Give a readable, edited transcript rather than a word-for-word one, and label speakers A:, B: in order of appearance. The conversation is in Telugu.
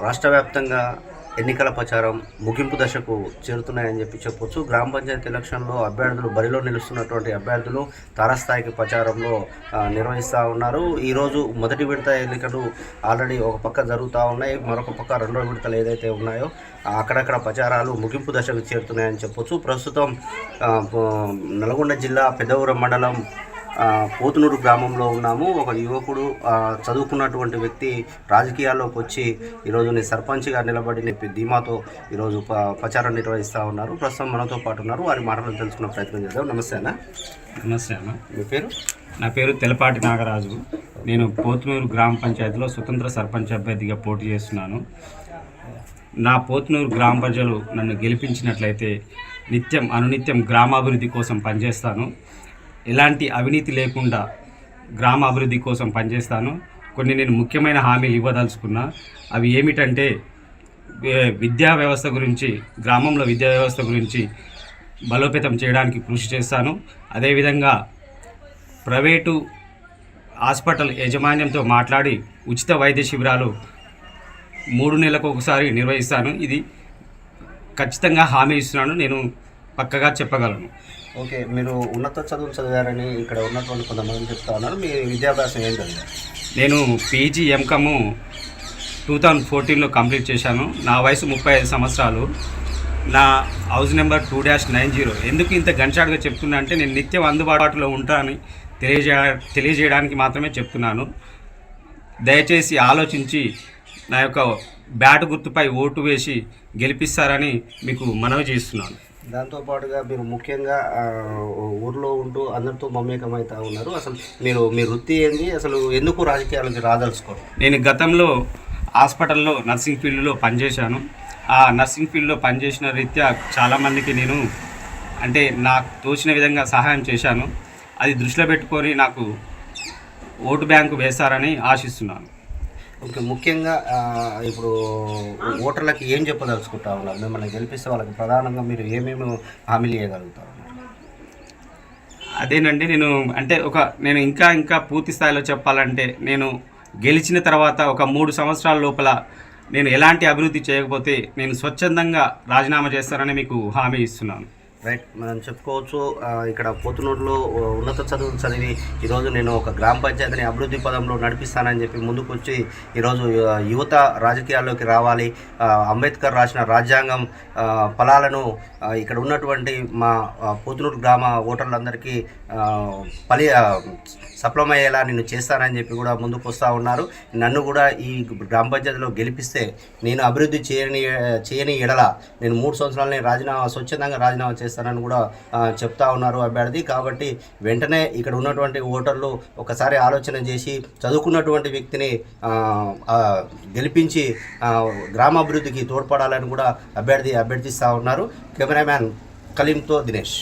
A: రాష్ట్ర వ్యాప్తంగా ఎన్నికల ప్రచారం ముగింపు దశకు చేరుతున్నాయని చెప్పొచ్చు. గ్రామ పంచాయతీ ఎలక్షన్లో అభ్యర్థులు బరిలో నిలుస్తున్నటువంటి అభ్యర్థులు తారస్థాయికి ప్రచారంలో నిర్వహిస్తూ ఉన్నారు. ఈరోజు మొదటి విడత ఎన్నికలు ఆల్రెడీ ఒక పక్క జరుగుతూ ఉన్నాయి, మరొక పక్క రెండో విడతలు ఏదైతే ఉన్నాయో అక్కడక్కడ ప్రచారాలు ముగింపు దశకు చేరుతున్నాయని చెప్పొచ్చు. ప్రస్తుతం నల్గొండ జిల్లా పెద్దవరం మండలం పోతునూరు గ్రామంలో ఉన్నాము. ఒక యువకుడు చదువుకున్నటువంటి వ్యక్తి రాజకీయాల్లోకి వచ్చి ఈరోజు నేను సర్పంచ్గా నిలబడి ధీమాతో ఈరోజు ప్రచారం నిర్వహిస్తూ ఉన్నారు. ప్రస్తుతం మనతో పాటు ఉన్నారు, వారి మాటలు తెలుసుకునే ప్రయత్నం చేద్దాం. నమస్తే అన్న.
B: నమస్తే అన్న.
A: మీ పేరు?
B: నా పేరు తెలపాటి నాగరాజు. నేను పోతునూరు గ్రామ పంచాయతీలో స్వతంత్ర సర్పంచ్ అభ్యర్థిగా పోటీ చేస్తున్నాను. నా పోతునూరు గ్రామ ప్రజలు నన్ను గెలిపించినట్లయితే అనునిత్యం గ్రామాభివృద్ధి కోసం పనిచేస్తాను. ఎలాంటి అవినీతి లేకుండా గ్రామ అభివృద్ధి కోసం పనిచేస్తాను. కొన్ని నేను ముఖ్యమైన హామీలు ఇవ్వదలుచుకున్నా. అవి ఏమిటంటే, విద్యా వ్యవస్థ గురించి, గ్రామంలో విద్యా వ్యవస్థ గురించి బలోపేతం చేయడానికి కృషి చేస్తాను. అదేవిధంగా ప్రైవేటు హాస్పిటల్ యాజమాన్యంతో మాట్లాడి ఉచిత వైద్య శిబిరాలు 3 నెలలకు ఒకసారి నిర్వహిస్తాను. ఇది ఖచ్చితంగా హామీ ఇస్తున్నాను, నేను పక్కగా చెప్పగలను.
A: ఓకే, మీరు ఉన్నత చదువులు చదివారని ఇక్కడ ఉన్నటువంటి కొంతమంది చెప్తా ఉన్నారు. మీ విద్యాభ్యాసం ఏం చదివారు?
B: నేను పీజీ ఎంకమ్ 2014లో కంప్లీట్ చేశాను. నా వయసు 35 సంవత్సరాలు. నా హౌస్ నెంబర్ 2-90. ఎందుకు ఇంత గంచాడుగా చెప్తున్నా అంటే, నేను నిత్యం అందుబాటులో ఉంటానని తెలియజేయడానికి మాత్రమే చెప్తున్నాను. దయచేసి ఆలోచించి నా యొక్క బ్యాట్ గుర్తుపై ఓటు వేసి గెలిపిస్తారని మీకు మనవి చేస్తున్నాను.
A: దాంతోపాటుగా మీరు ముఖ్యంగా ఊర్లో ఉంటూ అందరితో మమేకమవుతూ ఉన్నారు. అసలు మీ వృత్తి ఏంది? అసలు ఎందుకు రాజకీయాలకు రాదలుచుకోరు?
B: నేను గతంలో హాస్పిటల్లో నర్సింగ్ ఫీల్డ్లో పనిచేశాను. ఆ నర్సింగ్ ఫీల్డ్లో పనిచేసిన రీత్యా చాలామందికి నేను నాకు తోచిన విధంగా సహాయం చేశాను. అది దృష్టిలో పెట్టుకొని నాకు ఓటు బ్యాంకు వేస్తారని ఆశిస్తున్నాను.
A: ఓకే, ముఖ్యంగా ఇప్పుడు ఓటర్లకి ఏం చెప్పదలుచుకుంటా ఉన్నారు? మిమ్మల్ని గెలిపిస్తే వాళ్ళకి ప్రధానంగా మీరు ఏమేమి హామీలు ఇవ్వగలుగుతా ఉన్నారు?
B: అదేనండి, నేను ఇంకా పూర్తి స్థాయిలో చెప్పాలంటే, నేను గెలిచిన తర్వాత ఒక 3 సంవత్సరాల లోపల నేను ఎలాంటి అభివృద్ధి చేయకపోతే నేను స్వచ్ఛందంగా రాజీనామా చేస్తానని మీకు హామీ ఇస్తున్నాను.
A: రైట్, మనం చెప్పుకోవచ్చు. ఇక్కడ పోతునూరులో ఉన్నత చదువులు చదివి ఈరోజు నేను ఒక గ్రామ పంచాయతీని అభివృద్ధి పదంలో నడిపిస్తానని చెప్పి ముందుకు వచ్చి ఈరోజు యువత రాజకీయాల్లోకి రావాలి, అంబేద్కర్ రాసిన రాజ్యాంగం ఫలాలను ఇక్కడ ఉన్నటువంటి మా పోతునూరు గ్రామ ఓటర్లందరికీ సఫలమయ్యేలా నేను చేస్తానని చెప్పి కూడా ముందుకు వస్తూ ఉన్నారు. నన్ను కూడా ఈ గ్రామ పంచాయతీలో గెలిపిస్తే నేను అభివృద్ధి చేయని ఎడల నేను 3 సంవత్సరాలని స్వచ్ఛందంగా రాజీనామా చేస్తానని కూడా చెప్తా ఉన్నారు అభ్యర్థి. కాబట్టి వెంటనే ఇక్కడ ఉన్నటువంటి ఓటర్లు ఒకసారి ఆలోచన చేసి చదువుకున్నటువంటి వ్యక్తిని గెలిపించి గ్రామాభివృద్ధికి తోడ్పడాలని కూడా అభ్యర్థిస్తూ ఉన్నారు. కెమెరామ్యాన్ కలీంతో దినేష్.